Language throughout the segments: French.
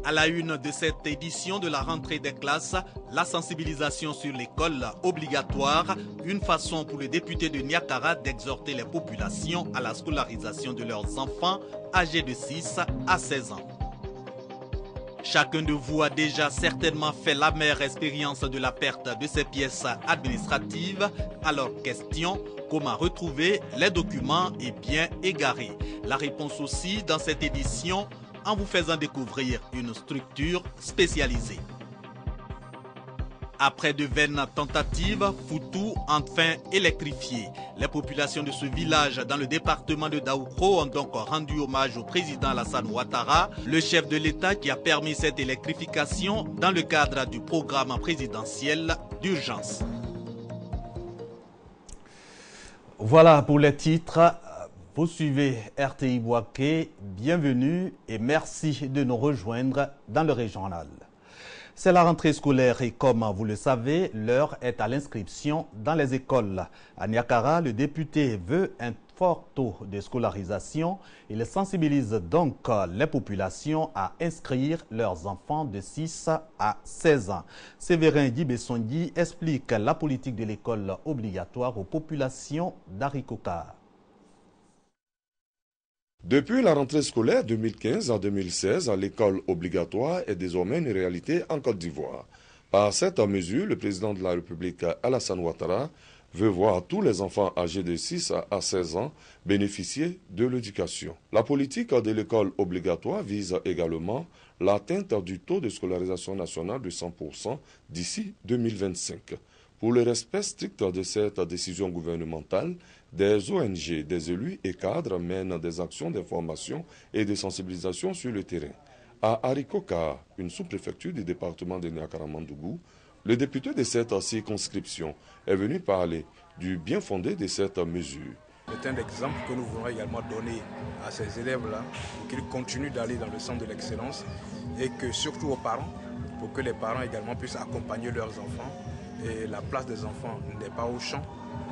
À la une de cette édition de la rentrée des classes, la sensibilisation sur l'école obligatoire, une façon pour le député de Niakara d'exhorter les populations à la scolarisation de leurs enfants âgés de 6 à 16 ans. Chacun de vous a déjà certainement fait l'amère expérience de la perte de ses pièces administratives. Alors question, comment retrouver les documents et biens égarés? La réponse aussi dans cette édition en vous faisant découvrir une structure spécialisée. Après de vaines tentatives, Foutou enfin électrifié. Les populations de ce village dans le département de Daoukro ont donc rendu hommage au président Alassane Ouattara, le chef de l'État qui a permis cette électrification dans le cadre du programme présidentiel d'urgence. Voilà pour les titres. Vous suivez RTI Bouaké. Bienvenue et merci de nous rejoindre dans le régional. C'est la rentrée scolaire et comme vous le savez, l'heure est à l'inscription dans les écoles. À Niakara, le député veut un fort taux de scolarisation. Il sensibilise donc les populations à inscrire leurs enfants de 6 à 16 ans. Séverin Dibessongi explique la politique de l'école obligatoire aux populations d'Arikoka. Depuis la rentrée scolaire 2015 à 2016, l'école obligatoire est désormais une réalité en Côte d'Ivoire. Par cette mesure, le président de la République, Alassane Ouattara, veut voir tous les enfants âgés de 6 à 16 ans bénéficier de l'éducation. La politique de l'école obligatoire vise également l'atteinte du taux de scolarisation nationale de 100% d'ici 2025. Pour le respect strict de cette décision gouvernementale, des ONG, des élus et cadres mènent des actions d'information et de sensibilisation sur le terrain. À Arikoka, une sous-préfecture du département de Niakara-Mandougou, le député de cette circonscription est venu parler du bien fondé de cette mesure. C'est un exemple que nous voulons également donner à ces élèves-là pour qu'ils continuent d'aller dans le sens de l'excellence et que surtout aux parents, pour que les parents également puissent accompagner leurs enfants. Et la place des enfants n'est pas au champ,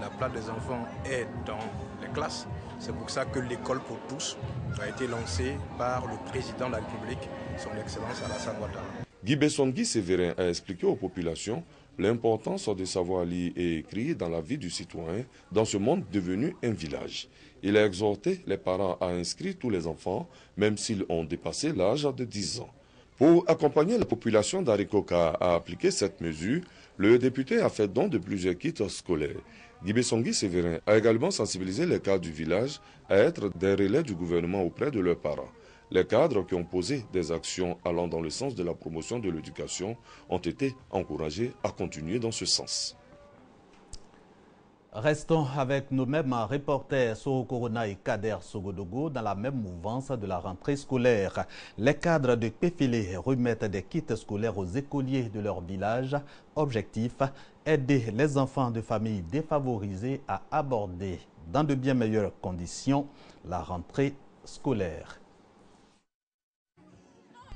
la place des enfants est dans les classes. C'est pour ça que l'école pour tous a été lancée par le président de la République, son Excellence Alassane Ouattara. Guy Bessongi Séverin a expliqué aux populations l'importance de savoir lire et écrire dans la vie du citoyen dans ce monde devenu un village. Il a exhorté les parents à inscrire tous les enfants, même s'ils ont dépassé l'âge de 10 ans. Pour accompagner la population d'Arikoka à appliquer cette mesure, le député a fait don de plusieurs kits scolaires. Guy Bessongi Séverin a également sensibilisé les cadres du village à être des relais du gouvernement auprès de leurs parents. Les cadres qui ont posé des actions allant dans le sens de la promotion de l'éducation ont été encouragés à continuer dans ce sens. Restons avec nos mêmes reporters Soro Corona et Kader Sogodogo dans la même mouvance de la rentrée scolaire. Les cadres de Péfélé remettent des kits scolaires aux écoliers de leur village. Objectif, aider les enfants de familles défavorisées à aborder dans de bien meilleures conditions la rentrée scolaire.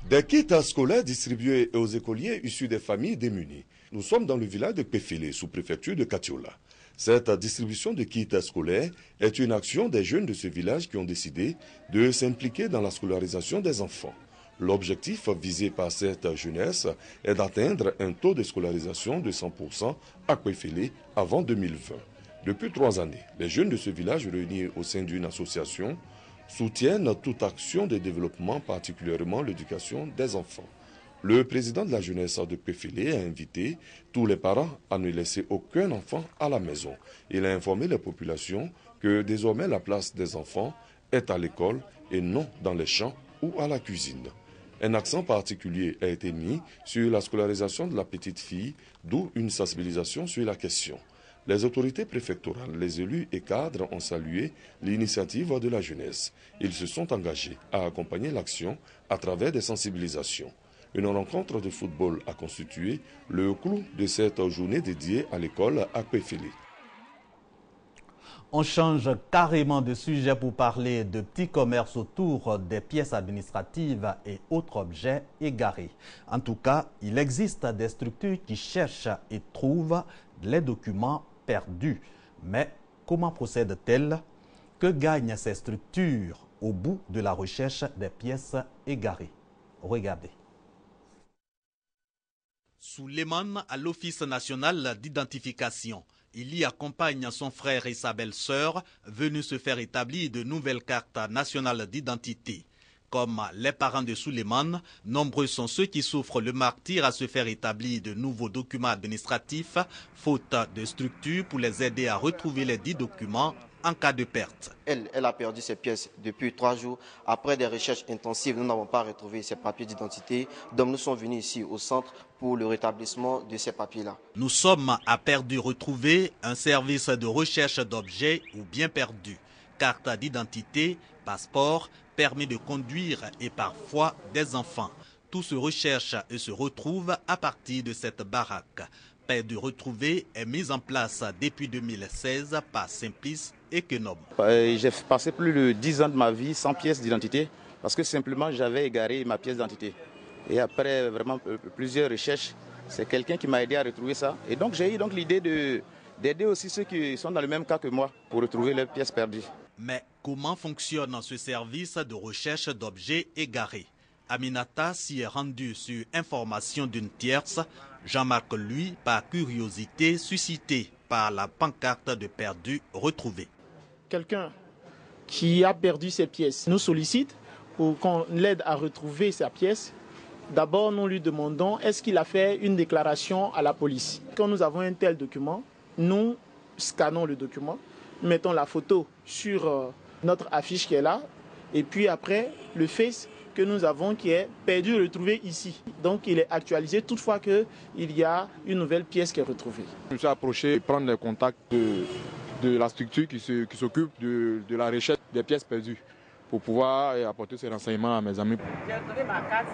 Des kits scolaires distribués aux écoliers issus des familles démunies. Nous sommes dans le village de Péfélé, sous-préfecture de Katiola. Cette distribution de kits scolaires est une action des jeunes de ce village qui ont décidé de s'impliquer dans la scolarisation des enfants. L'objectif visé par cette jeunesse est d'atteindre un taux de scolarisation de 100% à Péfélé avant 2020. Depuis 3 années, les jeunes de ce village réunis au sein d'une association soutiennent toute action de développement, particulièrement l'éducation des enfants. Le président de la jeunesse de Péfélé a invité tous les parents à ne laisser aucun enfant à la maison. Il a informé les populations que désormais la place des enfants est à l'école et non dans les champs ou à la cuisine. Un accent particulier a été mis sur la scolarisation de la petite fille, d'où une sensibilisation sur la question. Les autorités préfectorales, les élus et cadres ont salué l'initiative de la jeunesse. Ils se sont engagés à accompagner l'action à travers des sensibilisations. Une rencontre de football a constitué le clou de cette journée dédiée à l'école à Péfélé. On change carrément de sujet pour parler de petits commerces autour des pièces administratives et autres objets égarés. En tout cas, il existe des structures qui cherchent et trouvent les documents perdus. Mais comment procèdent-elles? Que gagnent ces structures au bout de la recherche des pièces égarées? Regardez. Souleymane à l'Office national d'identification. Il y accompagne son frère et sa belle-sœur venus se faire établir de nouvelles cartes nationales d'identité. Comme les parents de Souleymane, nombreux sont ceux qui souffrent le martyre à se faire établir de nouveaux documents administratifs, faute de structure pour les aider à retrouver les dits documents en cas de perte. Elle a perdu ses pièces depuis 3 jours. Après des recherches intensives, nous n'avons pas retrouvé ses papiers d'identité. Donc nous sommes venus ici au centre pour le rétablissement de ces papiers-là. Nous sommes à Perdu Retrouvé, un service de recherche d'objets ou bien perdus. Carte d'identité, passeport, permis de conduire et parfois des enfants. Tout se recherche et se retrouve à partir de cette baraque. Perdu Retrouvé est mise en place depuis 2016 par Simplice et Kenom. J'ai passé plus de 10 ans de ma vie sans pièce d'identité parce que simplement j'avais égaré ma pièce d'identité. Et après vraiment plusieurs recherches, c'est quelqu'un qui m'a aidé à retrouver ça. Et donc j'ai eu l'idée d'aider aussi ceux qui sont dans le même cas que moi pour retrouver leurs pièces perdues. Mais comment fonctionne ce service de recherche d'objets égarés? Aminata s'y est rendue sur information d'une tierce. Jean-Marc, lui, par curiosité suscitée par la pancarte de perdu retrouvé. Quelqu'un qui a perdu ses pièces nous sollicite pour qu'on l'aide à retrouver sa pièce. D'abord, nous lui demandons est-ce qu'il a fait une déclaration à la police. Quand nous avons un tel document, nous scannons le document, mettons la photo sur notre affiche qui est là, et puis après, le face que nous avons qui est perdu retrouvé ici. Donc il est actualisé toutefois qu'il y a une nouvelle pièce qui est retrouvée. Je me suis approché pour prendre les contacts de la structure qui s'occupe de la recherche des pièces perdues pour pouvoir apporter ces renseignements à mes amis. J'ai retrouvé ma carte.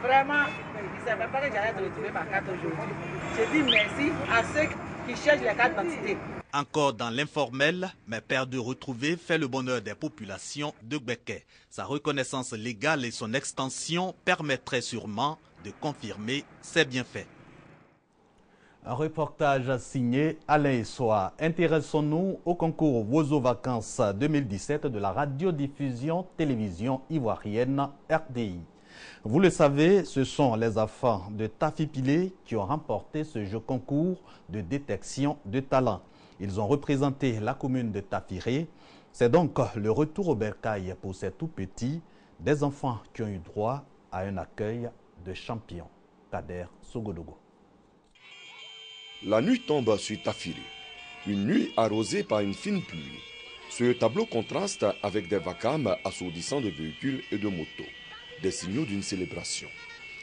Vraiment, je ne savais pas que j'allais retrouver ma carte aujourd'hui. Je dis merci à ceux qui cherchent les cartes d'identité. Encore dans l'informel, mais Perdu Retrouvé fait le bonheur des populations de Gbeke. Sa reconnaissance légale et son extension permettraient sûrement de confirmer ses bienfaits. Un reportage signé Alain Essoa. Intéressons-nous au concours Wozo Vacances 2017 de la radiodiffusion télévision ivoirienne RDI. Vous le savez, ce sont les enfants de Tafipilé qui ont remporté ce jeu concours de détection de talent. Ils ont représenté la commune de Tafiré. C'est donc le retour au bercail pour ces tout-petits, des enfants qui ont eu droit à un accueil de champions. Kader Sogodogo. La nuit tombe sur Tafiré. Une nuit arrosée par une fine pluie. Ce tableau contraste avec des vacarmes assourdissants de véhicules et de motos. Des signaux d'une célébration.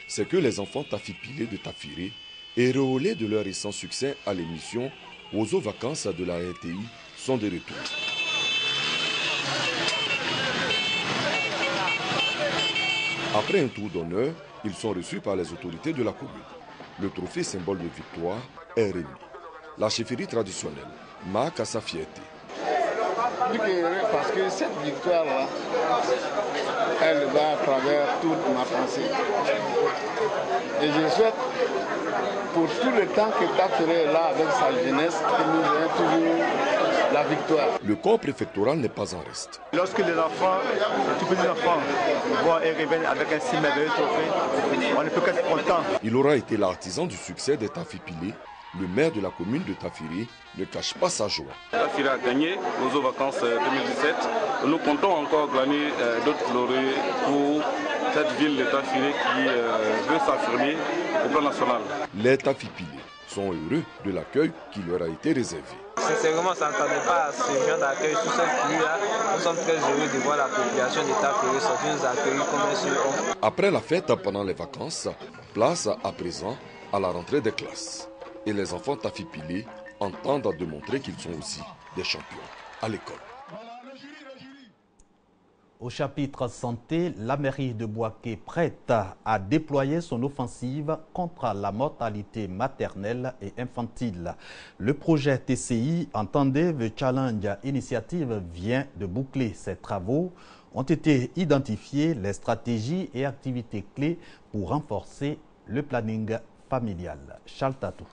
C'est que les enfants Tafipilé de Tafiré, auréolés de leur récent succès à l'émission Wozo Vacances de la RTI, sont de retour. Après un tour d'honneur, ils sont reçus par les autorités de la commune. Le trophée symbole de victoire est remis. La chefferie traditionnelle marque à sa fierté. Parce que cette victoire-là, elle va à travers toute ma pensée. Et je souhaite, pour tout le temps que Tafiré est là avec sa jeunesse, que nous ayons toujours la victoire. Le corps préfectoral n'est pas en reste. Lorsque les enfants, les tout petits enfants, vont et reviennent avec un si merveilleux trophée, on ne peut qu'être content. Il aura été l'artisan du succès des Tafipilé. Le maire de la commune de Tafiré ne cache pas sa joie. Tafiré a gagné Wozo Vacances 2017. Nous comptons encore gagner d'autres lauriers pour cette ville de Tafiré qui veut s'affirmer au plan national. Les Tafipilé sont heureux de l'accueil qui leur a été réservé. Sincèrement, on ne s'attendait pas à ce genre d'accueil sous cette pluie-là. Nous sommes très heureux de voir la population de Tafiré sortir nous accueillir comme un seul homme. Après la fête pendant les vacances, place à présent à la rentrée des classes. Et les enfants Tafipilé entendent démontrer qu'ils sont aussi des champions à l'école. Au chapitre santé, la mairie de Bouaké prête à déployer son offensive contre la mortalité maternelle et infantile. Le projet TCI, entendez The Challenge Initiative, vient de boucler ses travaux. Ont été identifiées les stratégies et activités clés pour renforcer le planning familial. Charles Tatou.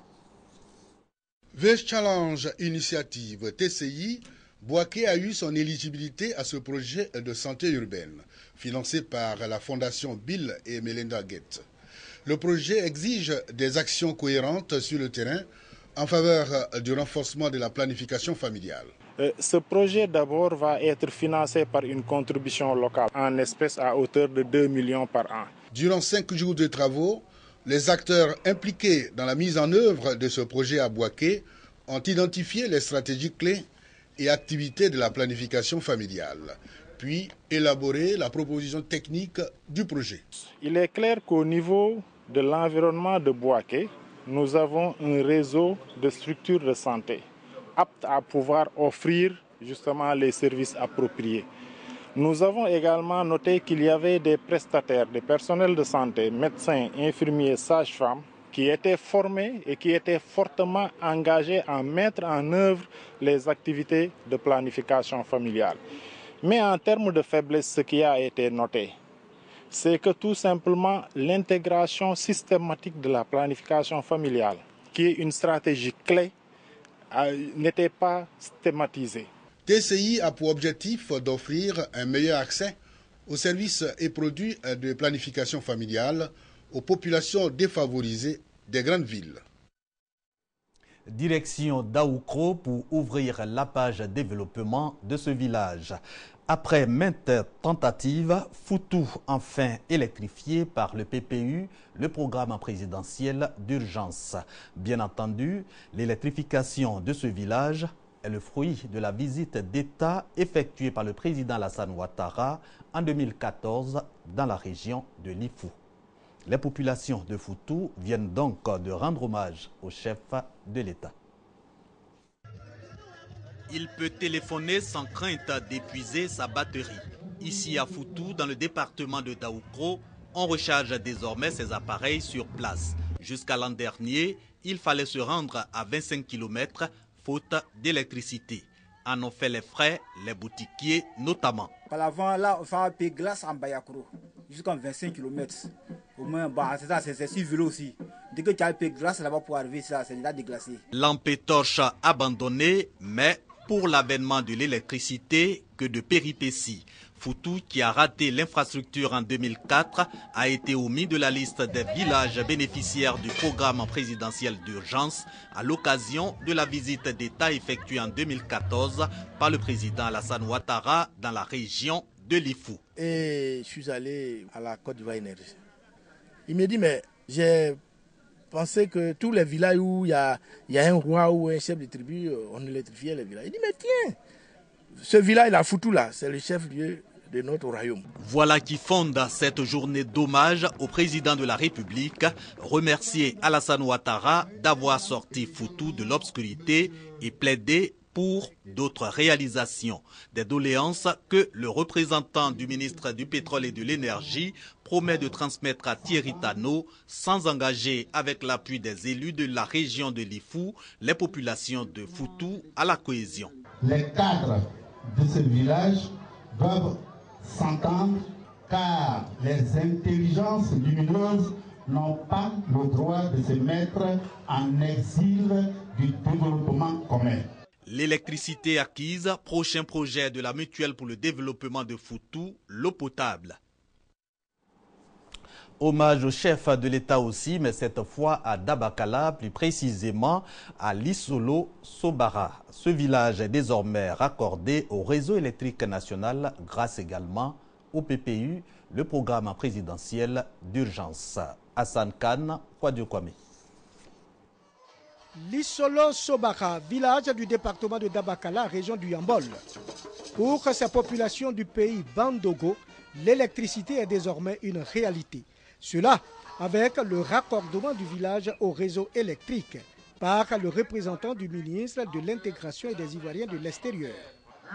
The Challenge Initiative TCI, Bouaké a eu son éligibilité à ce projet de santé urbaine, financé par la fondation Bill et Melinda Gates. Le projet exige des actions cohérentes sur le terrain en faveur du renforcement de la planification familiale. Ce projet d'abord va être financé par une contribution locale en espèces à hauteur de 2 millions par an. Durant 5 jours de travaux, les acteurs impliqués dans la mise en œuvre de ce projet à Bouaké ont identifié les stratégies clés et activités de la planification familiale, puis élaboré la proposition technique du projet. Il est clair qu'au niveau de l'environnement de Bouaké, nous avons un réseau de structures de santé aptes à pouvoir offrir justement les services appropriés. Nous avons également noté qu'il y avait des prestataires, des personnels de santé, médecins, infirmiers, sages-femmes, qui étaient formés et qui étaient fortement engagés à mettre en œuvre les activités de planification familiale. Mais en termes de faiblesse, ce qui a été noté, c'est que tout simplement l'intégration systématique de la planification familiale, qui est une stratégie clé, n'était pas systématisée. TCI a pour objectif d'offrir un meilleur accès aux services et produits de planification familiale aux populations défavorisées des grandes villes. Direction d'Aoukro pour ouvrir la page développement de ce village. Après maintes tentatives, Foutou enfin électrifié par le PPU, le programme présidentiel d'urgence. Bien entendu, l'électrification de ce village est le fruit de la visite d'État effectuée par le président Alassane Ouattara en 2014 dans la région de Lifou. Les populations de Foutou viennent donc de rendre hommage au chef de l'État. Il peut téléphoner sans crainte d'épuiser sa batterie. Ici à Foutou, dans le département de Daoukro, on recharge désormais ses appareils sur place. Jusqu'à l'an dernier, il fallait se rendre à 25 km faute d'électricité. En ont fait les frais, les boutiquiers notamment. Par l'avant, là, on fait un peu de glace en Bayakro, jusqu'à 25 km. Au moins, bah, c'est ça, c'est si vélo aussi. Dès que tu as un peu de glace là-bas pour arriver, c'est déjà déglacé. Lampe torche abandonnée, mais pour l'avènement de l'électricité que de péripéties. Foutou, qui a raté l'infrastructure en 2004, a été omis de la liste des villages bénéficiaires du programme présidentiel d'urgence à l'occasion de la visite d'État effectuée en 2014 par le président Alassane Ouattara dans la région de Lifou. Et je suis allé à la Côte d'Ivoire Énergie. Il me dit, mais j'ai pensé que tous les villages où il y a un roi ou un chef de tribu, on électrifiait les villages. Il dit, mais tiens, ce village, la Foutou là, c'est le chef-lieu de notre royaume. Voilà qui fonde cette journée d'hommage au président de la République, remercier Alassane Ouattara d'avoir sorti Foutou de l'obscurité et plaider pour d'autres réalisations. Des doléances que le représentant du ministre du Pétrole et de l'Énergie promet de transmettre à Thierry Tano sans engager avec l'appui des élus de la région de Lifou les populations de Foutou à la cohésion. Les cadres de ce village doivent s'entendre car les intelligences lumineuses n'ont pas le droit de se mettre en exil du développement commun. L'électricité acquise, prochain projet de la mutuelle pour le développement de Foutou, l'eau potable. Hommage au chef de l'État aussi, mais cette fois à Dabakala, plus précisément à Lissolo Sobara. Ce village est désormais raccordé au réseau électrique national grâce également au PPU, le programme présidentiel d'urgence. Hassan Khan, Kwadjo Kwame. Lissolo Sobara, village du département de Dabakala, région du Yambol. Pour sa population du pays Bandogo, l'électricité est désormais une réalité. Cela avec le raccordement du village au réseau électrique par le représentant du ministre de l'Intégration et des Ivoiriens de l'extérieur.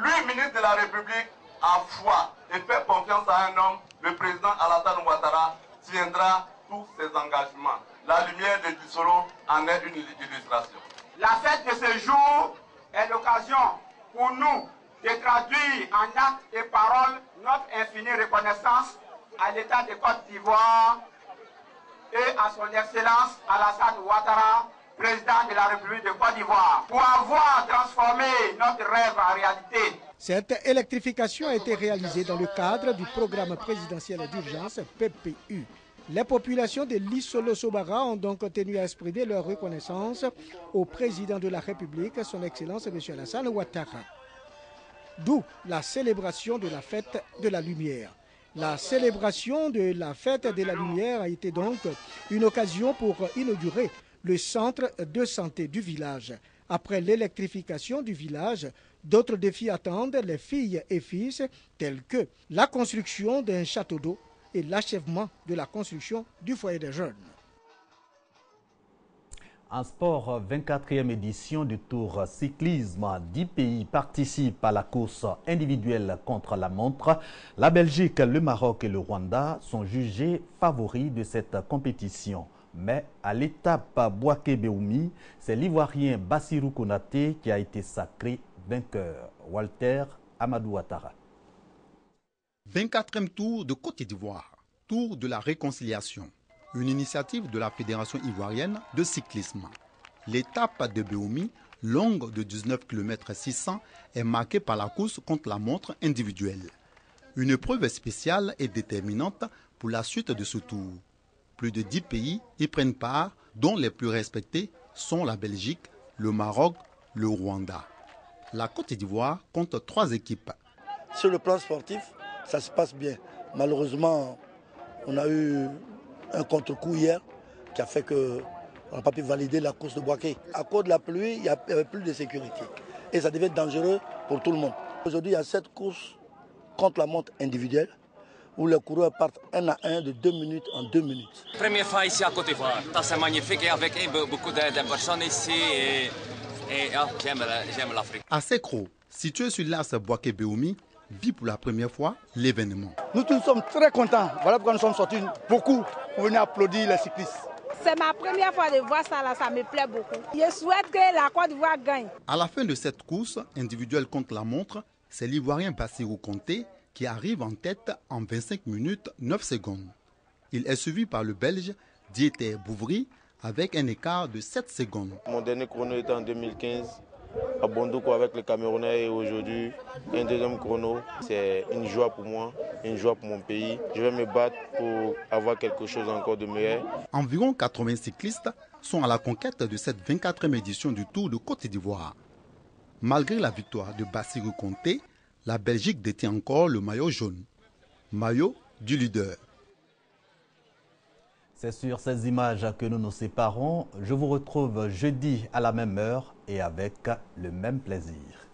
Lui, ministre de la République, a foi et fait confiance à un homme, le président Alassane Ouattara tiendra tous ses engagements. La lumière de Lissolo en est une illustration. La fête de ce jour est l'occasion pour nous de traduire en actes et paroles notre infinie reconnaissance à l'État de Côte d'Ivoire et à son Excellence Alassane Ouattara, président de la République de Côte d'Ivoire, pour avoir transformé notre rêve en réalité. Cette électrification a été réalisée dans le cadre du programme présidentiel d'urgence PPU. Les populations de Lissolo-Sobara ont donc tenu à exprimer leur reconnaissance au président de la République, son Excellence M. Alassane Ouattara. D'où la célébration de la fête de la lumière. La célébration de la fête de la lumière a été donc une occasion pour inaugurer le centre de santé du village. Après l'électrification du village, d'autres défis attendent les filles et fils, tels que la construction d'un château d'eau et l'achèvement de la construction du foyer des jeunes. En sport, 24e édition du Tour cyclisme. 10 pays participent à la course individuelle contre la montre. La Belgique, le Maroc et le Rwanda sont jugés favoris de cette compétition. Mais à l'étape Bouaké-Béoumi, c'est l'Ivoirien Bassirou Konaté qui a été sacré vainqueur. Walter Amadou Ouattara. 24e Tour de Côte d'Ivoire, Tour de la réconciliation. Une initiative de la Fédération ivoirienne de cyclisme. L'étape de Béoumi, longue de 19 km 600, est marquée par la course contre la montre individuelle. Une épreuve spéciale et déterminante pour la suite de ce tour. Plus de 10 pays y prennent part, dont les plus respectés sont la Belgique, le Maroc, le Rwanda. La Côte d'Ivoire compte 3 équipes. Sur le plan sportif, ça se passe bien. Malheureusement, on a eu un contre-coup hier qui a fait qu'on n'a pas pu valider la course de Bouaké. À cause de la pluie, il n'y avait plus de sécurité. Et ça devait être dangereux pour tout le monde. Aujourd'hui, il y a cette course contre la montre individuelle où les coureurs partent 1 à 1 de 2 minutes en 2 minutes. Première fois ici à Côte d'Ivoire. C'est magnifique et avec beaucoup de personnes ici. J'aime l'Afrique. À Sekro, situé sur l'As Bouaké-Béoumi, vit pour la première fois l'événement. Nous tous sommes très contents. Voilà pourquoi nous sommes sortis beaucoup pour venir applaudir les cyclistes. C'est ma première fois de voir ça, là, ça me plaît beaucoup. Je souhaite que la Côte d'Ivoire gagne. À la fin de cette course individuelle contre la montre, c'est l'Ivoirien Bassirou Konaté qui arrive en tête en 25 minutes 9 secondes. Il est suivi par le Belge Dieter Bouvry avec un écart de 7 secondes. Mon dernier chrono était en 2015 à Bondoukou avec les Camerounais et aujourd'hui un deuxième chrono. C'est une joie pour moi, une joie pour mon pays. Je vais me battre pour avoir quelque chose encore de meilleur. Environ 80 cyclistes sont à la conquête de cette 24e édition du Tour de Côte d'Ivoire. Malgré la victoire de Bassirou Konaté, la Belgique détient encore le maillot jaune, maillot du leader. C'est sur ces images que nous nous séparons. Je vous retrouve jeudi à la même heure et avec le même plaisir.